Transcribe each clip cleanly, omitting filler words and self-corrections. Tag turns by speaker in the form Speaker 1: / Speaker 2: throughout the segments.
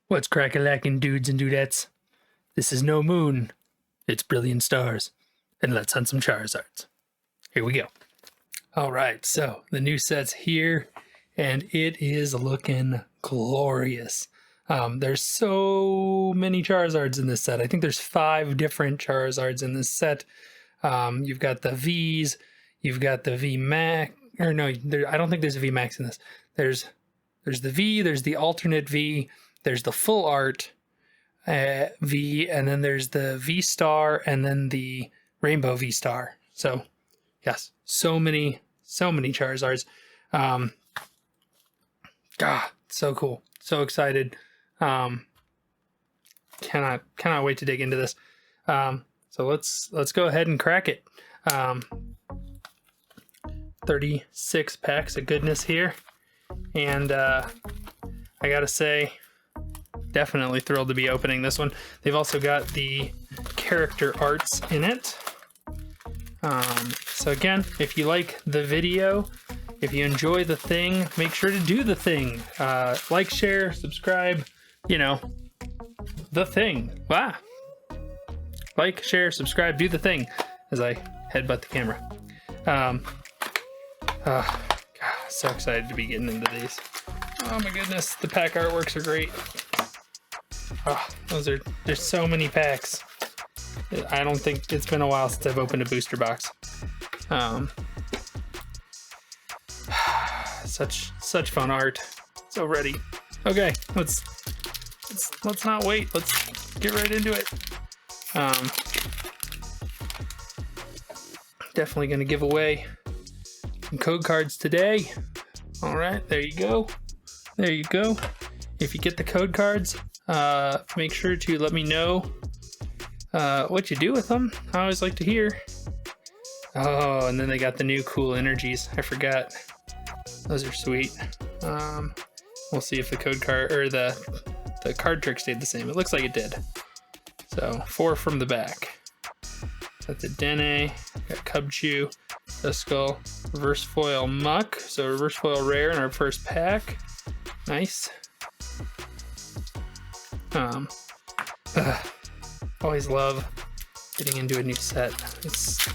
Speaker 1: What's crack-a-lackin dudes and dudettes? This is no moon, it's brilliant stars. And let's hunt some Charizards. Here we go. Alright, so the new set's here, and it is looking glorious. There's so many Charizards in this set. I think there's 5 different Charizards in this set. You've got the Vs, you've got the V Max, or no, I don't think there's a V Max in this. There's the V, there's the alternate V, there's the full art V, and then there's the V Star, and then the Rainbow V Star. So, yes, so many Charizards. So cool, so excited. Cannot wait to dig into this. So let's go ahead and crack it. 36 packs of goodness here, and I gotta say, definitely thrilled to be opening this one. They've also got the character arts in it. So again, if you like the video, if you enjoy the thing, make sure to do the thing. Like, share, subscribe, you know, the thing. Wow. Like, share, subscribe, do the thing, as I headbutt the camera. God, so excited to be getting into these. Oh my goodness, the pack artworks are great. Oh, there's so many packs. I don't think it's been a while since I've opened a booster box. Such fun art. So ready. Okay, let's not wait. Let's get right into it. Definitely gonna give away some code cards today. All right, there you go. There you go. If you get the code cards, make sure to let me know what you do with them. I always like to hear. Oh, and then they got the new cool energies. I forgot. Those are sweet. We'll see if the code card or the card trick stayed the same. It looks like it did. So 4 from the back. Got the Dene, got Cubchoo, Duskull, Reverse Foil Muck. So Reverse Foil Rare in our first pack. Nice. Always love getting into a new set. It's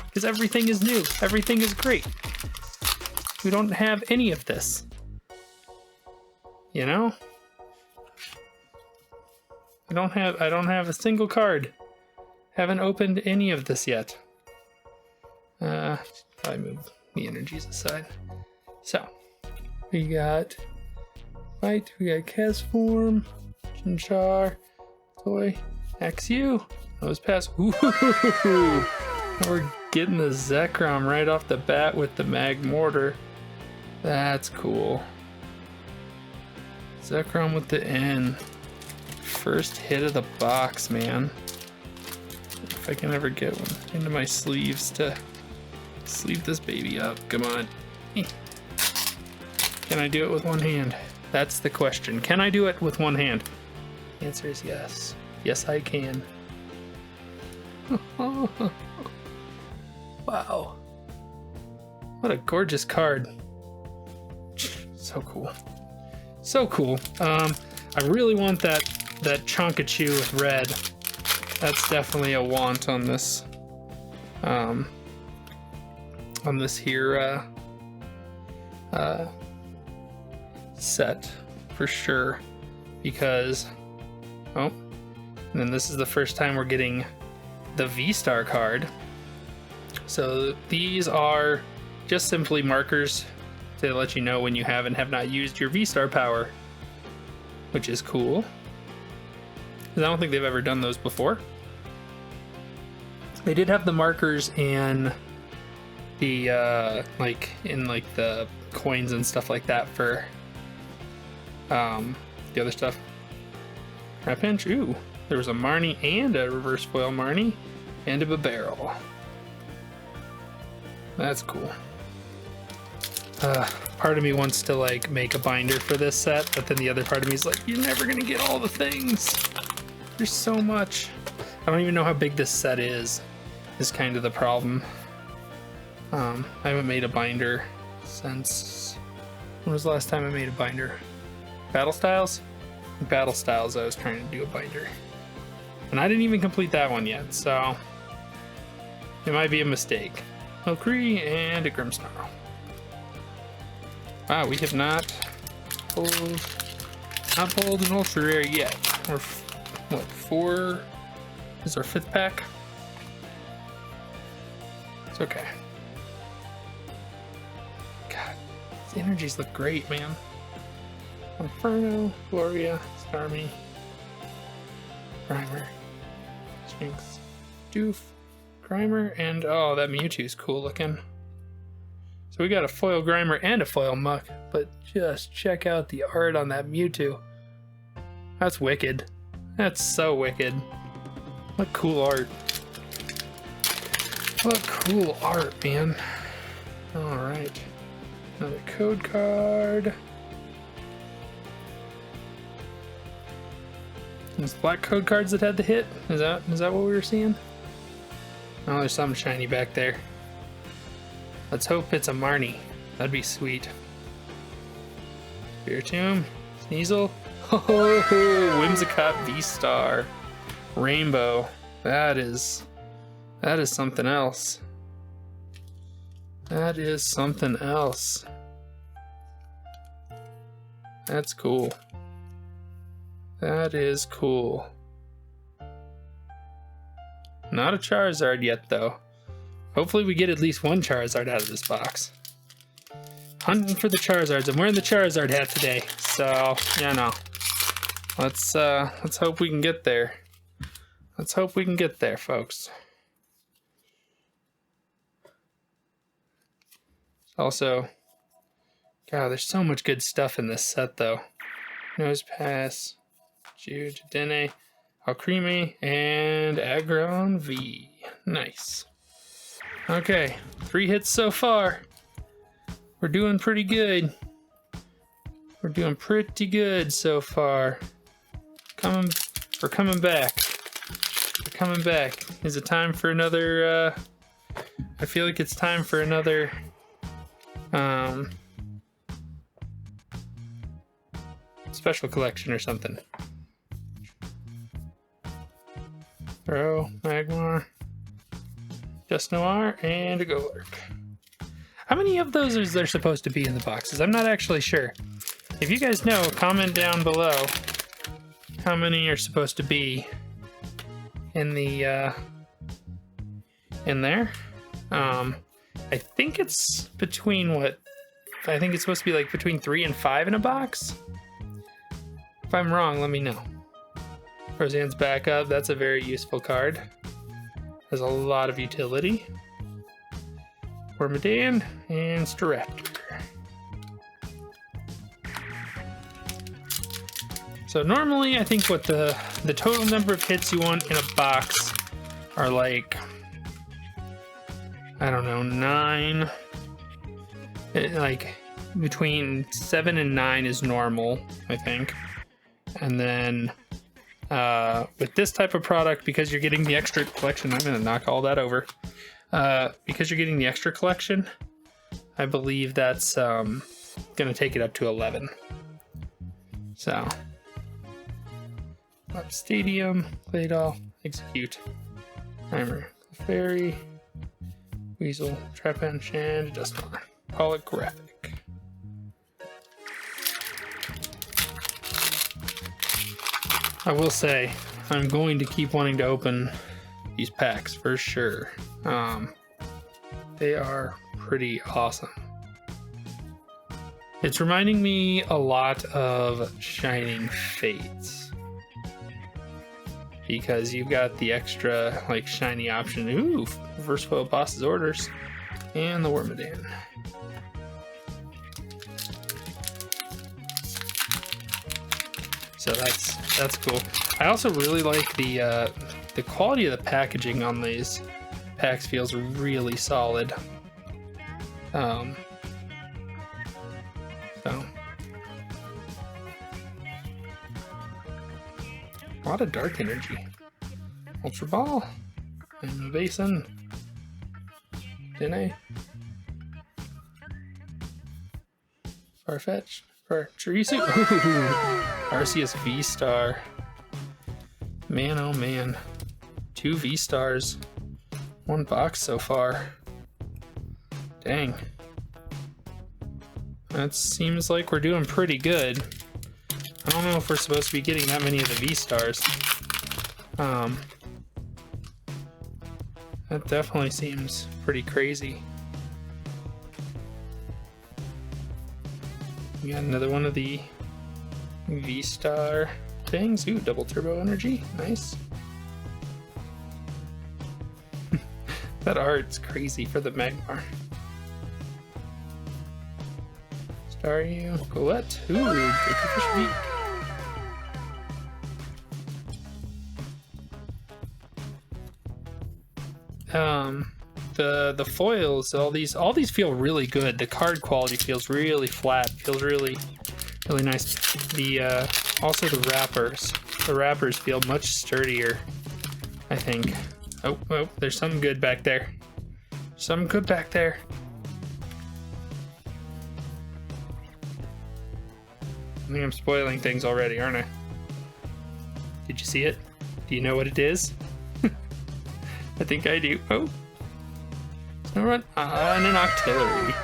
Speaker 1: because everything is new. Everything is great. We don't have any of this. You know? I don't have a single card. Haven't opened any of this yet. Probably move the energies aside. So, we got White, we got Castform, Chinchar, Toy, XU. Those pass. Ooh, we're getting the Zekrom right off the bat with the Mag Mortar. That's cool. Zekrom with the N. First hit of the box, man. If I can ever get one into my sleeves to sleeve this baby up. Come on. Can I do it with one hand? That's the question. Can I do it with one hand? The answer is yes. Yes, I can. Wow. What a gorgeous card. So cool. So cool. I really want that Chonkachoo with red. That's definitely a want on this. On this here set for sure, because and then this is the first time we're getting the V-Star card. So these are just simply markers to let you know when you have and have not used your V-Star power, which is cool, because I don't think they've ever done those before. They did have the markers in the like the coins and stuff like that for the other stuff. Rapinch, ooh, there was a Marnie and a Reverse Foil Marnie and a Barrel. That's cool. Part of me wants to like make a binder for this set, but then the other part of me is like, you're never gonna get all the things. There's so much. I don't even know how big this set is kind of the problem. I haven't made a binder since, when was the last time I made a binder? Battle Styles? battle styles, I was trying to do a binder. And I didn't even complete that one yet, so it might be a mistake. Valkyrie and a Grimmsnarl. Wow, we have not pulled an ultra rare yet. We're what, 4 is our 5th pack? It's okay. God, these energies look great, man. Inferno, Gloria, Starmie, Grimer, Sphinx, Doof, Grimer, and oh, that Mewtwo's cool looking. So we got a foil Grimer and a foil Muck, but just check out the art on that Mewtwo. That's wicked. That's so wicked. What cool art. What cool art, man. Alright. Another code card. These black code cards that had the hit? Is that what we were seeing? Oh, there's something shiny back there. Let's hope it's a Marnie. That'd be sweet. Spiritomb, Sneasel. Oh, Whimsicott V-Star. Rainbow. That is something else. That is something else. That's cool. That is cool. Not a Charizard yet, though. Hopefully we get at least one Charizard out of this box. Hunting for the Charizards. I'm wearing the Charizard hat today, so, you know. Let's hope we can get there. Let's hope we can get there, folks. Also, God, there's so much good stuff in this set, though. Nosepass, Judene, Alcremie, and Aggron V. Nice. Okay, 3 hits so far. We're doing pretty good. We're doing pretty good so far. We're coming back. We're coming back. Is it time for another, I feel like it's time for another, special collection or something. Throw, Magmar, Just Noir, and a Golurk. How many of those is there supposed to be in the boxes? I'm not actually sure. If you guys know, comment down below how many are supposed to be in the in there. I think it's between what? I think it's supposed to be like between 3 and 5 in a box. If I'm wrong, let me know. Roseanne's backup, that's a very useful card. Has a lot of utility. Wormadam and Staraptor. So normally I think what the total number of hits you want in a box are like, I don't know, 9. Like between 7 and 9 is normal, I think. And then with this type of product, because you're getting the extra collection, I'm going to knock all that over. Because you're getting the extra collection, I believe that's going to take it up to 11. So, up Stadium, Claydol, Execute, Timer, Fairy, Weasel, Trapinch, and Dusknoir. Holographic. I will say, I'm going to keep wanting to open these packs for sure. They are pretty awesome. It's reminding me a lot of Shining Fates, because you've got the extra like shiny option. Ooh, reverse foil boss's orders, and the Wormadam. So that's cool. I also really like the quality of the packaging on these packs. Feels really solid. So a lot of dark energy. Ultra Ball, and Basin, Dene, Farfetch, Chorizo. Arceus V-Star. Man, oh man. 2 V-Stars. 1 box so far. Dang. That seems like we're doing pretty good. I don't know if we're supposed to be getting that many of the V-Stars. That definitely seems pretty crazy. We got another one of the V-Star things. Ooh, double turbo energy. Nice. That art's crazy for the Magmar. Staryu, Colette. Ooh, Dracofish Beak. The foils, all these feel really good. The card quality feels really flat, feels really nice. The also the wrappers feel much sturdier, I think. Oh, there's something good back there. Something good back there. I think I'm spoiling things already, aren't I? Did you see it? Do you know what it is? I think I do. Oh. Snorunt and an Octillery.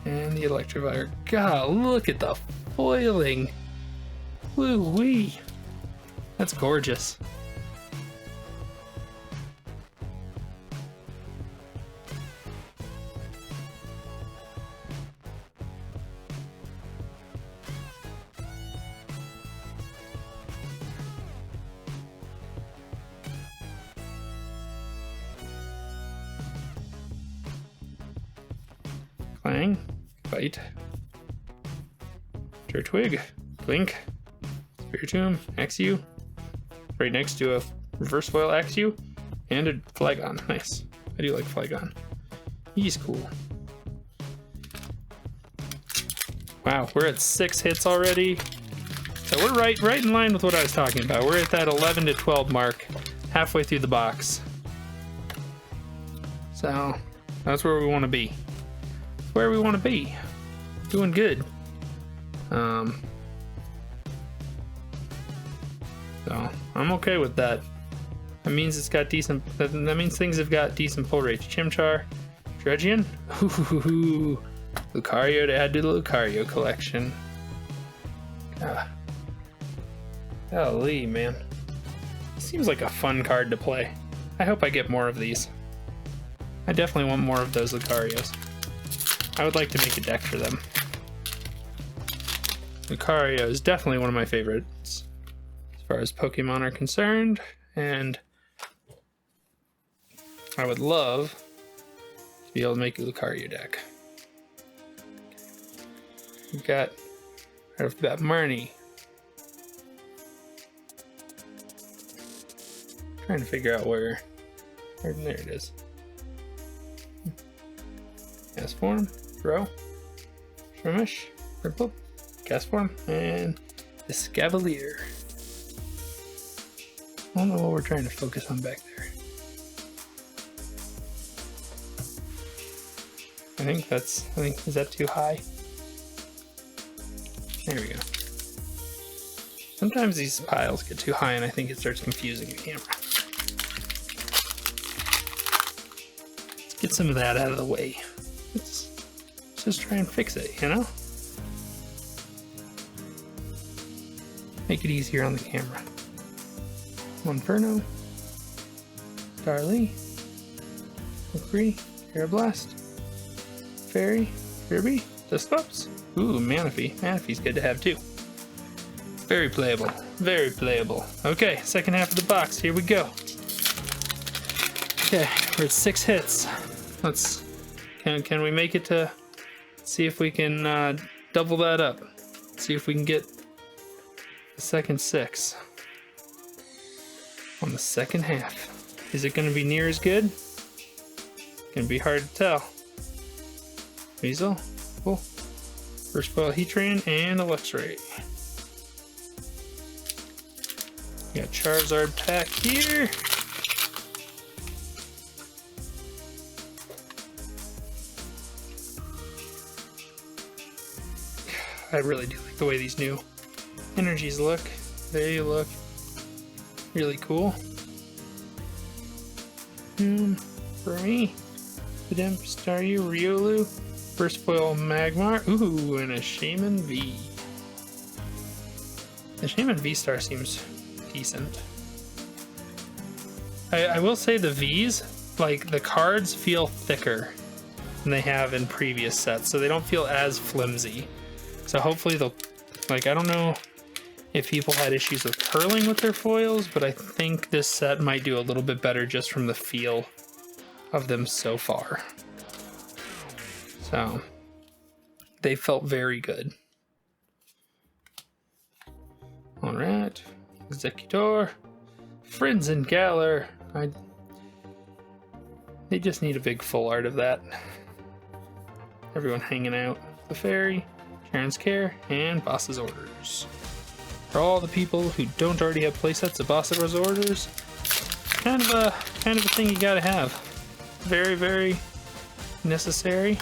Speaker 1: And the Electivire. God, look at the foiling. Woo-wee. That's gorgeous. Clang, Bite, Turtwig, Blink, Spiritomb, Axew, right next to a reverse foil Axew, and a Flygon. Nice. I do like Flygon. He's cool. Wow, we're at 6 hits already. So we're right in line with what I was talking about. We're at that 11 to 12 mark, halfway through the box. So that's where we want to be. Where we want to be. Doing good. So I'm okay with that. That means it's got decent. That means things have got decent pull rates. Chimchar, Dredgian, ooh, Lucario to add to the Lucario collection. Golly, man. Seems like a fun card to play. I hope I get more of these. I definitely want more of those Lucarios. I would like to make a deck for them. Lucario is definitely one of my favorites as far as Pokemon are concerned, and I would love to be able to make a Lucario deck. We've got right off the bat Marnie. Trying to figure out where there it is. Gas form, Throw, Shrimish, Ripple, Gas form, and the Scavalier. I don't know what we're trying to focus on back there. Is that too high? There we go. Sometimes these piles get too high and I think it starts confusing the camera. Let's get some of that out of the way. Let's just try and fix it, you know? Make it easier on the camera. Monferno, Starly, McCree, Aeroblast, Fairy, Kirby, Dusclops. Ooh, Manaphy. Manaphy's good to have too. Very playable. Very playable. Okay, second half of the box. Here we go. Okay, we're at 6 hits. Can we make it to see if we can double that up? See if we can get the second 6 on the second half. Is it going to be near as good? Gonna be hard to tell. Weasel, cool. First foil Heatran and a Luxray. We got Charizard pack here. I really do like the way these new energies look. They look really cool. For me, Vidimp, Staryu, Riolu, First Foil Magmar, ooh, and a Shaman V. The Shaman V-Star seems decent. I will say the Vs, like the cards feel thicker than they have in previous sets, so they don't feel as flimsy. So hopefully they'll, like, I don't know if people had issues with curling with their foils, but I think this set might do a little bit better just from the feel of them so far. So they felt very good. All right, Executor, Friends and Galar. They just need a big full art of that. Everyone hanging out. The Fairy, Sharon's Care, and Boss's Orders. For all the people who don't already have playsets of Boss's Orders, kind of a thing you gotta have. Very, very necessary.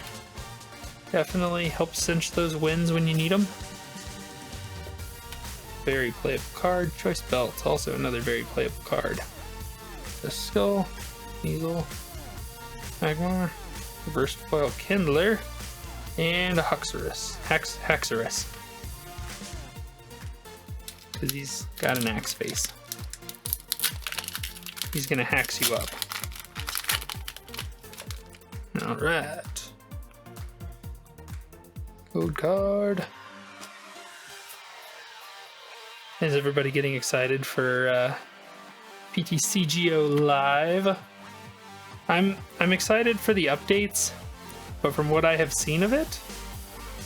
Speaker 1: Definitely helps cinch those wins when you need them. Very playable card. Choice Belts, also another very playable card. The Skull, Eagle, Magmar, Reverse Foil Kindler, and a Haxorus. Haxorus. Because he's got an axe face. He's gonna hax you up. Alright. Code card. Is everybody getting excited for PTCGO Live? I'm excited for the updates, but from what I have seen of it,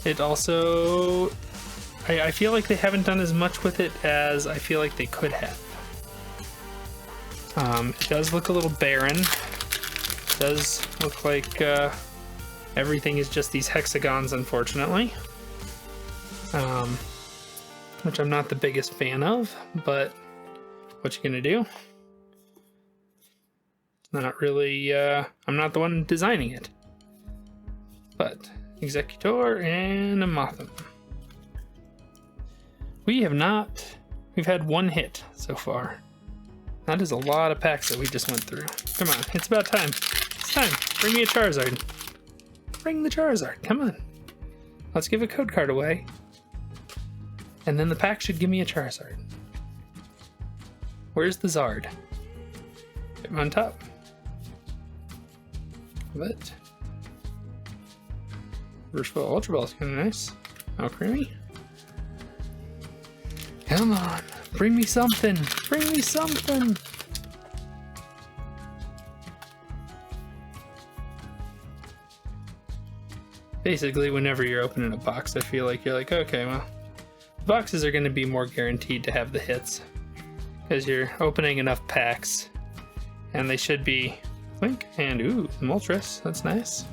Speaker 1: it also I feel like they haven't done as much with it as I feel like they could have. It does look a little barren. It does look like everything is just these hexagons, unfortunately. Which I'm not the biggest fan of, but what you gonna do? It's not really, I'm not the one designing it. But, Executor and a Mothim. We've had one hit so far. That is a lot of packs that we just went through. Come on, it's about time. It's time, bring me a Charizard. Bring the Charizard, come on. Let's give a code card away. And then the pack should give me a Charizard. Where's the Zard? I'm on top. But Versatile Ultra Ball is kind of nice. Oh, creamy. Come on, bring me something. Bring me something. Basically, whenever you're opening a box, I feel like you're like, okay, well, boxes are going to be more guaranteed to have the hits because you're opening enough packs, and they should be Link and ooh, Moltres. That's nice.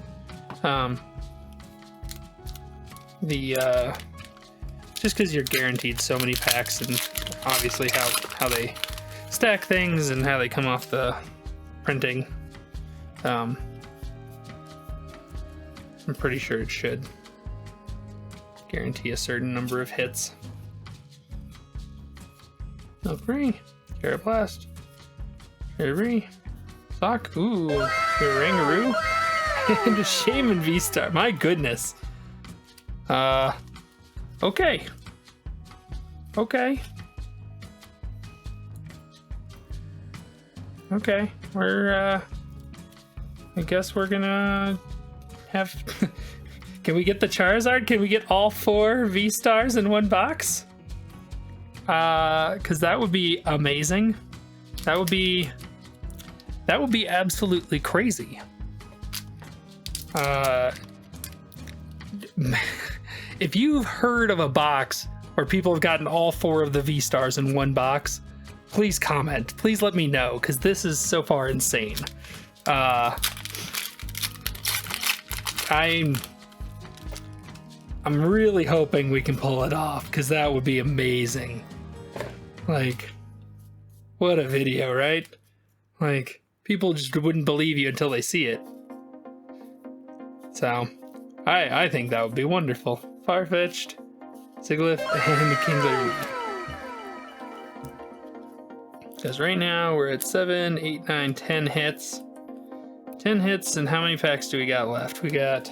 Speaker 1: Just because you're guaranteed so many packs, and obviously how they stack things and how they come off the printing, I'm pretty sure it should guarantee a certain number of hits. No free. Carablast. Cherry. Sock. Ooh. Rangaroo. And a Shaman V-Star. My goodness. Okay. Okay. Okay. We're, I guess we're gonna have... Can we get the Charizard? Can we get all 4 V-Stars in one box? Because that would be amazing. That would be absolutely crazy. If you've heard of a box where people have gotten all 4 of the V-Stars in one box, please comment. Please let me know, because this is so far insane. I'm really hoping we can pull it off, because that would be amazing. Like, what a video, right? Like, people just wouldn't believe you until they see it. So, I think that would be wonderful. Farfetch'd, Sigilyph, and the Kingler. Because right now we're at 7, 8, 9, 10 hits. 10 hits, and how many packs do we got left? We got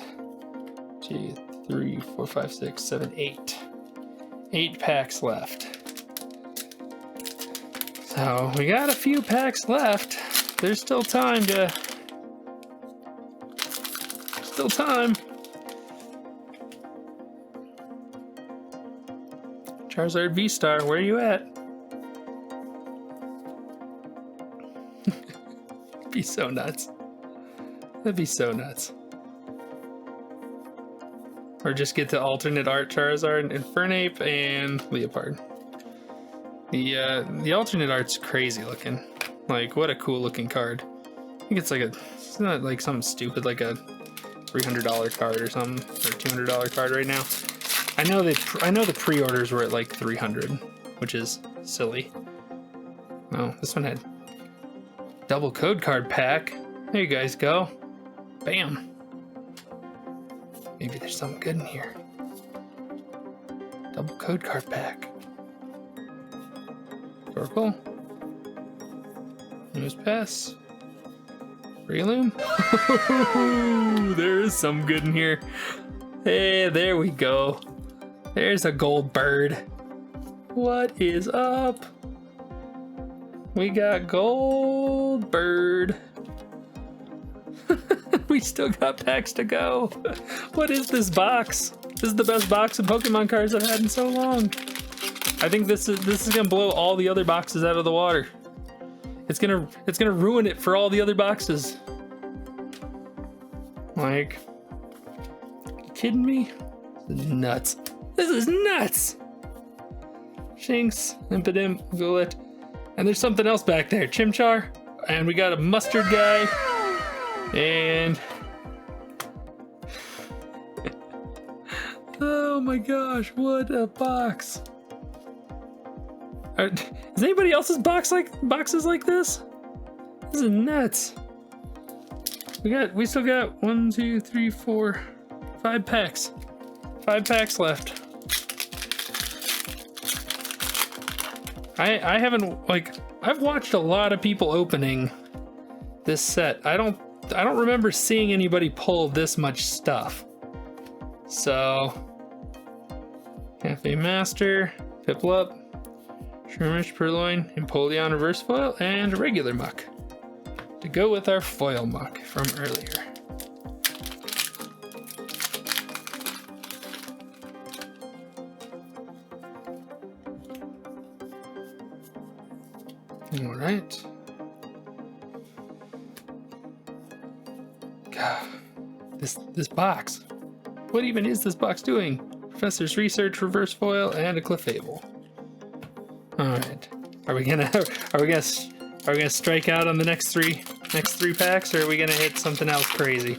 Speaker 1: 2, 3, 4, 5, 6, 7, 8. 8 packs left. So we got a few packs left. There's still time to... Still time. Charizard V-Star, where are you at? It'd be so nuts. That'd be so nuts. Or just get the alternate art Charizard, Infernape, and Leopard. The alternate art's crazy looking. Like, what a cool looking card. I think it's like it's not like something stupid like a $300 card or something, or $200 card right now. I know the pre-orders were at like $300, which is silly. Oh, this one had double code card pack. There you guys go. Bam. Maybe there's something good in here. Double code card pack. Oracle. News Pass. Realoom. There is some good in here. Hey, there we go. There's a gold bird. What is up? We got gold bird. We still got packs to go. What is this box? This is the best box of Pokemon cards I've had in so long. I think this is gonna blow all the other boxes out of the water. It's gonna ruin it for all the other boxes. Like, you kidding me? This is nuts. This is nuts. Shinx, Impidimp, Gullet, and there's something else back there. Chimchar, and we got a mustard guy, and oh my gosh, what a box! Is anybody else's boxes like this? This is nuts. We still got 1, 2, 3, 4, 5 packs. 5 packs left. I haven't, like, I've watched a lot of people opening this set. I don't remember seeing anybody pull this much stuff. So, Cafe Master, Piplup, Shroomish, Purloin, Empoleon Reverse Foil, and regular Muck to go with our foil Muck from earlier. All right. God, this box. What even is this box doing? Professor's Research, Reverse Foil, and a Clefable. All right. Are we gonna strike out on the next three packs, or are we gonna hit something else crazy?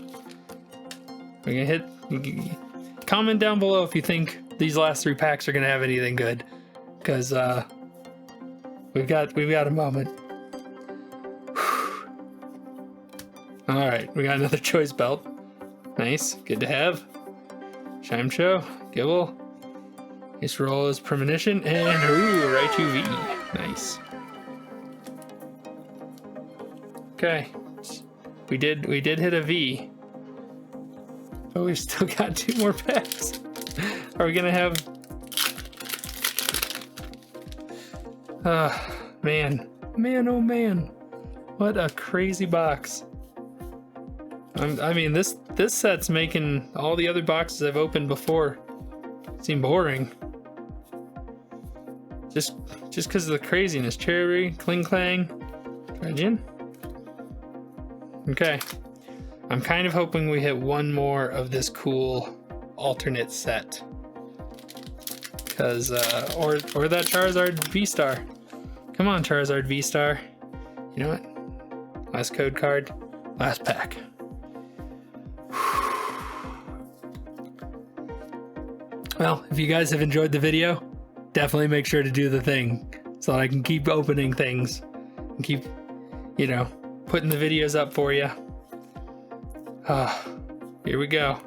Speaker 1: We're gonna hit. Comment down below if you think these last 3 packs are gonna have anything good, because we've got a moment. All right, we got another choice belt. Nice, good to have. Shimcho, Gibble. Ace Roll is Premonition, and ooh, Raichu V. Nice. Okay, we did hit a V, but we've still got 2 more packs. Are we gonna have? Man, oh man, what a crazy box. I mean, this set's making all the other boxes I've opened before seem boring. Just because of the craziness. Cherry, Kling Clang, Trajan. Okay. I'm kind of hoping we hit one more of this cool alternate set. Because, or that Charizard V-Star. Come on, Charizard V-Star. You know what? Last code card, last pack. Well, if you guys have enjoyed the video, definitely make sure to do the thing so that I can keep opening things and keep, putting the videos up for you. Here we go.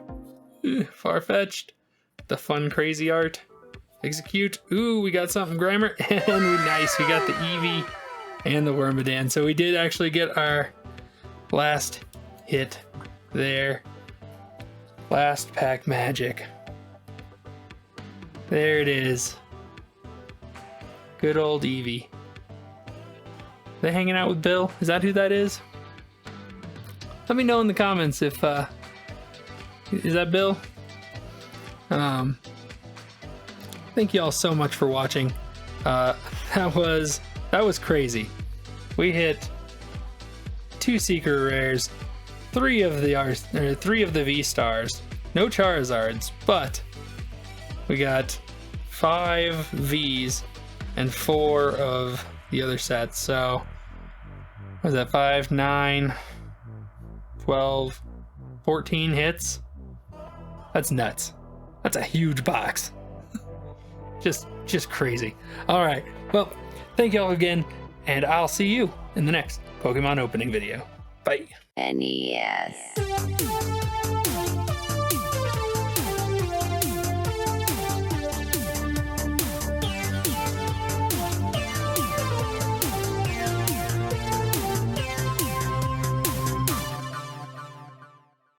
Speaker 1: Far-fetched, the fun, crazy art. Execute. Ooh, we got something Grimer. And nice, we got the Eevee and the Wormadam. So we did actually get our last hit there. Last pack magic. There it is. Good old Eevee. They hanging out with Bill? Is that who that is? Let me know in the comments if is that Bill? Thank you all so much for watching. That was crazy. We hit 2 secret rares, 3 of the V stars, no Charizards, but we got 5 Vs and 4 of the other sets. So what was that? 5, 9, 12, 14 hits. That's nuts. That's a huge box. Just crazy. All right. Well, thank y'all again, and I'll see you in the next Pokemon opening video. Bye.
Speaker 2: NES.